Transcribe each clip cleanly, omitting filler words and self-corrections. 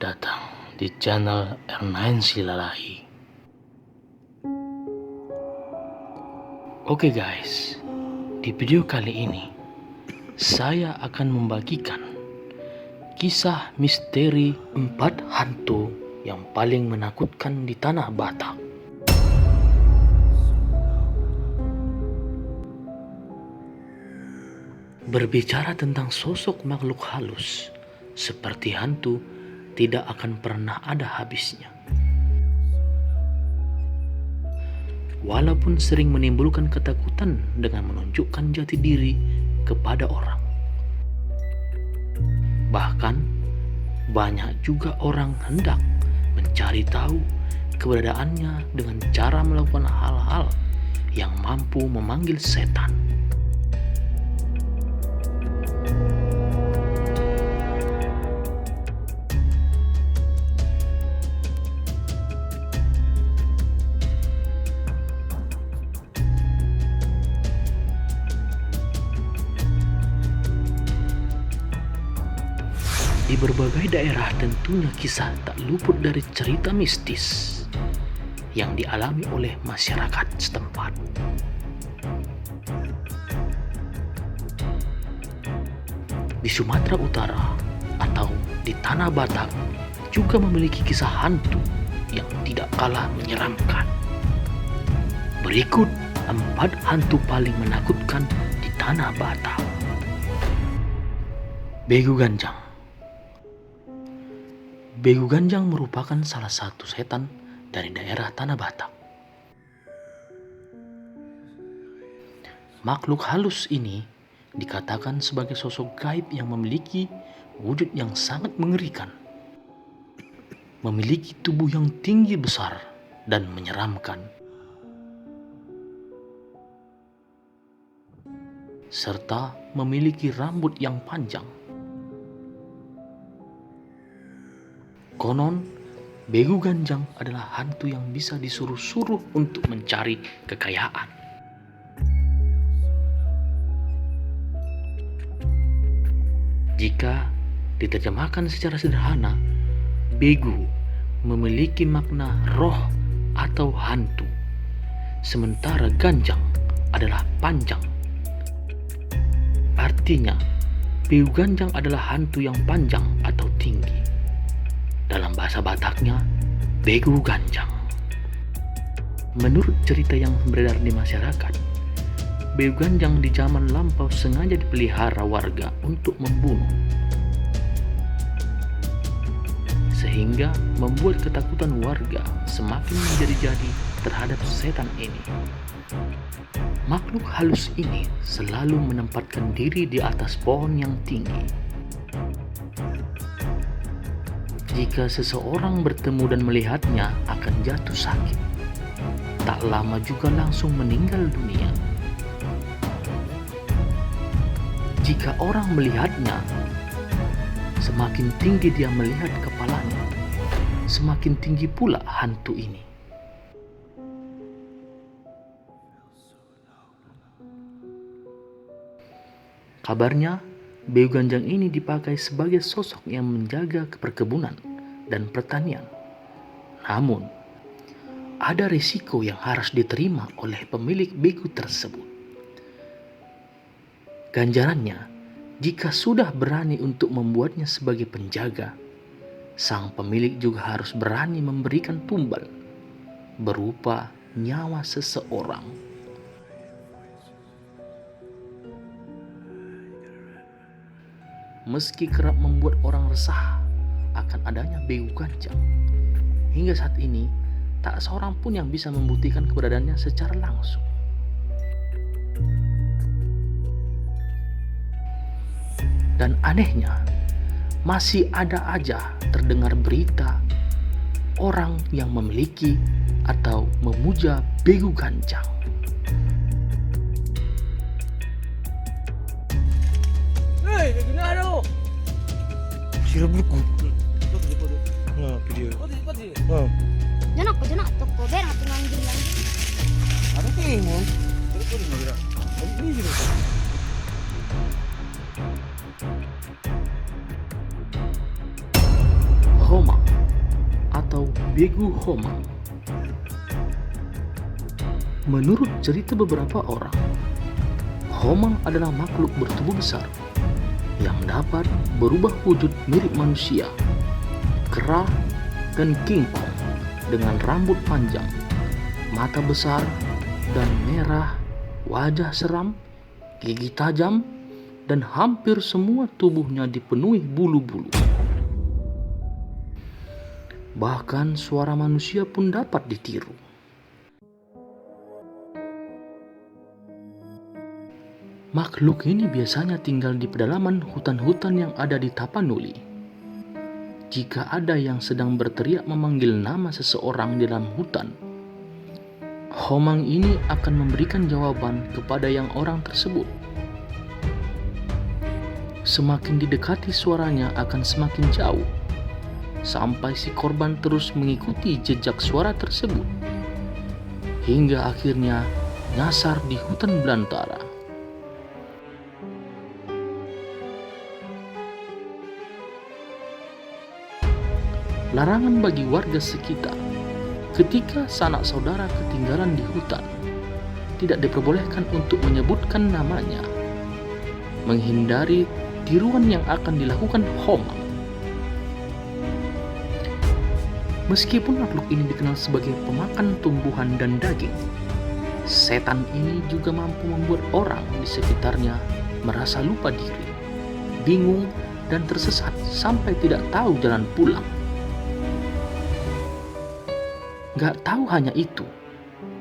datang di channel R9 Silalahi. Oke guys, di video kali ini saya akan membagikan kisah misteri 4 hantu yang paling menakutkan di tanah Batak. Berbicara tentang sosok makhluk halus seperti hantu tidak akan pernah ada habisnya. Walaupun sering menimbulkan ketakutan dengan menunjukkan jati diri kepada orang. Bahkan banyak juga orang hendak mencari tahu keberadaannya dengan cara melakukan hal-hal yang mampu memanggil setan. Di berbagai daerah tentunya kisah tak luput dari cerita mistis yang dialami oleh masyarakat setempat. Di Sumatera Utara atau di Tanah Batak juga memiliki kisah hantu yang tidak kalah menyeramkan. Berikut 4 hantu paling menakutkan di Tanah Batak. Begu Ganjang. Begu Ganjang merupakan salah satu setan dari daerah Tanah Batak. Makhluk halus ini dikatakan sebagai sosok gaib yang memiliki wujud yang sangat mengerikan. Memiliki tubuh yang tinggi besar dan menyeramkan. Serta memiliki rambut yang panjang. Konon, Begu Ganjang adalah hantu yang bisa disuruh-suruh untuk mencari kekayaan. Jika diterjemahkan secara sederhana, Begu memiliki makna roh atau hantu, sementara Ganjang adalah panjang. Artinya, Begu Ganjang adalah hantu yang panjang atau tinggi. Dalam bahasa Bataknya, Begu Ganjang. Menurut cerita yang beredar di masyarakat, Begu Ganjang di zaman lampau sengaja dipelihara warga untuk membunuh, sehingga membuat ketakutan warga semakin menjadi-jadi terhadap setan ini. Makhluk halus ini selalu menempatkan diri di atas pohon yang tinggi. Jika seseorang bertemu dan melihatnya akan jatuh sakit. Tak lama juga langsung meninggal dunia. Jika orang melihatnya, semakin tinggi dia melihat kepalanya, semakin tinggi pula hantu ini. Kabarnya, Begu Ganjang ini dipakai sebagai sosok yang menjaga perkebunan dan pertanian. Namun, ada risiko yang harus diterima oleh pemilik begu tersebut. Ganjarannya, jika sudah berani untuk membuatnya sebagai penjaga, sang pemilik juga harus berani memberikan tumbal berupa nyawa seseorang. Meski kerap membuat orang resah akan adanya Begu Ganjang, hingga saat ini tak seorang pun yang bisa membuktikan keberadaannya secara langsung. Dan anehnya, masih ada aja terdengar berita orang yang memiliki atau memuja Begu Ganjang. Hei, gimana? Sira buku. Nah, video. Oh. Jangan aku jangan toko ber hati manggil lagi. Ada tengok. Terus kau dengar? Ini juga. Homang atau Begu Homang. Menurut cerita beberapa orang, Homang adalah makhluk bertubuh besar yang dapat berubah wujud mirip manusia, kera dan kingkong dengan rambut panjang, mata besar dan merah, wajah seram, gigi tajam, dan hampir semua tubuhnya dipenuhi bulu-bulu. Bahkan suara manusia pun dapat ditiru. Makhluk ini biasanya tinggal di pedalaman hutan-hutan yang ada di Tapanuli. Jika ada yang sedang berteriak memanggil nama seseorang di dalam hutan, Homang ini akan memberikan jawaban kepada yang orang tersebut. Semakin didekati suaranya akan semakin jauh, sampai si korban terus mengikuti jejak suara tersebut, hingga akhirnya nyasar di hutan belantara. Larangan bagi warga sekitar ketika sanak saudara ketinggalan di hutan, tidak diperbolehkan untuk menyebutkan namanya, menghindari tiruan yang akan dilakukan Homang. Meskipun makhluk ini dikenal sebagai pemakan tumbuhan dan daging, setan ini juga mampu membuat orang di sekitarnya merasa lupa diri, bingung, dan tersesat sampai tidak tahu jalan pulang. Gak tahu hanya itu,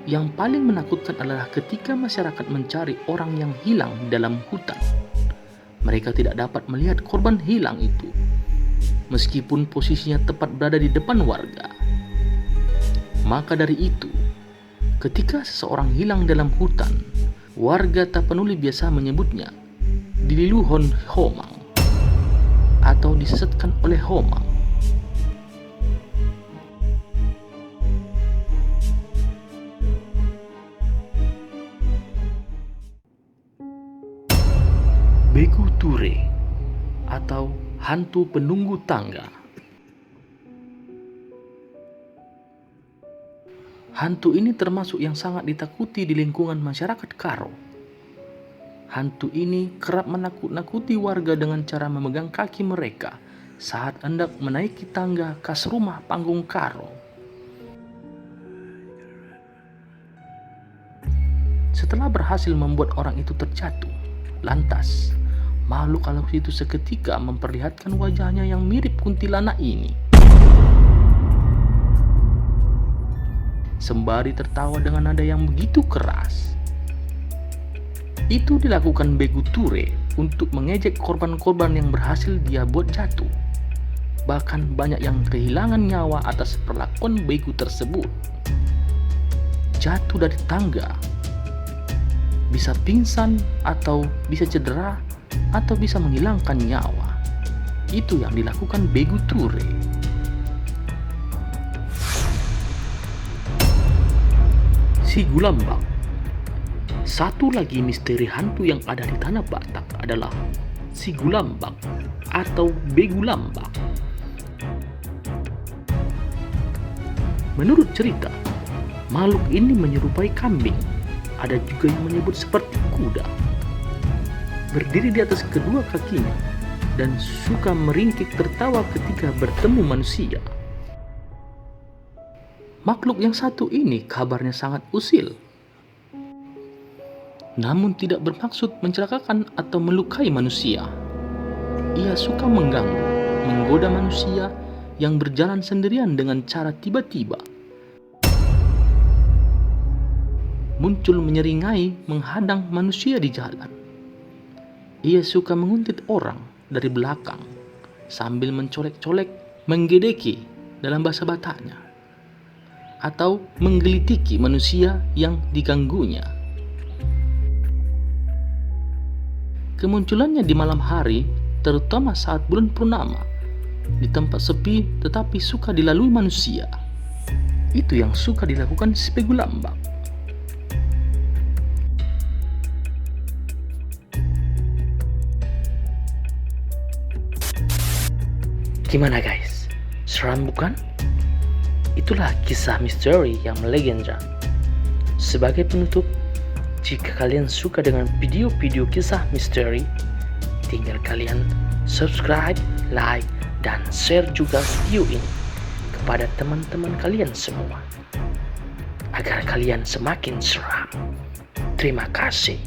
yang paling menakutkan adalah ketika masyarakat mencari orang yang hilang dalam hutan. Mereka tidak dapat melihat korban hilang itu, meskipun posisinya tepat berada di depan warga. Maka dari itu, ketika seseorang hilang dalam hutan, warga Tapanuli biasa menyebutnya Dililuhon Homang atau disesatkan oleh Homang. Begu Ture atau hantu penunggu tangga. Hantu ini termasuk yang sangat ditakuti di lingkungan masyarakat Karo. Hantu ini kerap menakut-nakuti warga dengan cara memegang kaki mereka saat hendak menaiki tangga khas rumah panggung Karo. Setelah berhasil membuat orang itu terjatuh, lantas makhluk halus itu seketika memperlihatkan wajahnya yang mirip kuntilanak ini. Sembari tertawa dengan nada yang begitu keras. Itu dilakukan Begu Ture untuk mengejek korban-korban yang berhasil dia buat jatuh. Bahkan banyak yang kehilangan nyawa atas perlakuan Begu tersebut. Jatuh dari tangga, bisa pingsan atau bisa cedera atau bisa menghilangkan nyawa. Itu yang dilakukan Begu Ture. Si Gulambang. Satu lagi misteri hantu yang ada di Tanah Batak adalah si Gulambang atau Begu Lambang. Menurut cerita, makhluk ini menyerupai kambing. Ada juga yang menyebut seperti kuda. Berdiri di atas kedua kakinya dan suka meringkik tertawa ketika bertemu manusia. Makhluk yang satu ini kabarnya sangat usil, namun tidak bermaksud mencelakakan atau melukai manusia. Ia suka mengganggu, menggoda manusia yang berjalan sendirian dengan cara tiba-tiba muncul menyeringai menghadang manusia di jalan. Ia suka menguntit orang dari belakang sambil mencolek-colek, menggedeki dalam bahasa Bataknya, atau menggelitiki manusia yang diganggunya. Kemunculannya di malam hari, terutama saat bulan purnama, di tempat sepi tetapi suka dilalui manusia. Itu yang suka dilakukan si Begu Lambang. Gimana guys? Seram bukan? Itulah kisah misteri yang melegenda. Sebagai penutup, jika kalian suka dengan video-video kisah misteri, tinggal kalian subscribe, like, dan share juga video ini kepada teman-teman kalian semua agar kalian semakin seram. Terima kasih.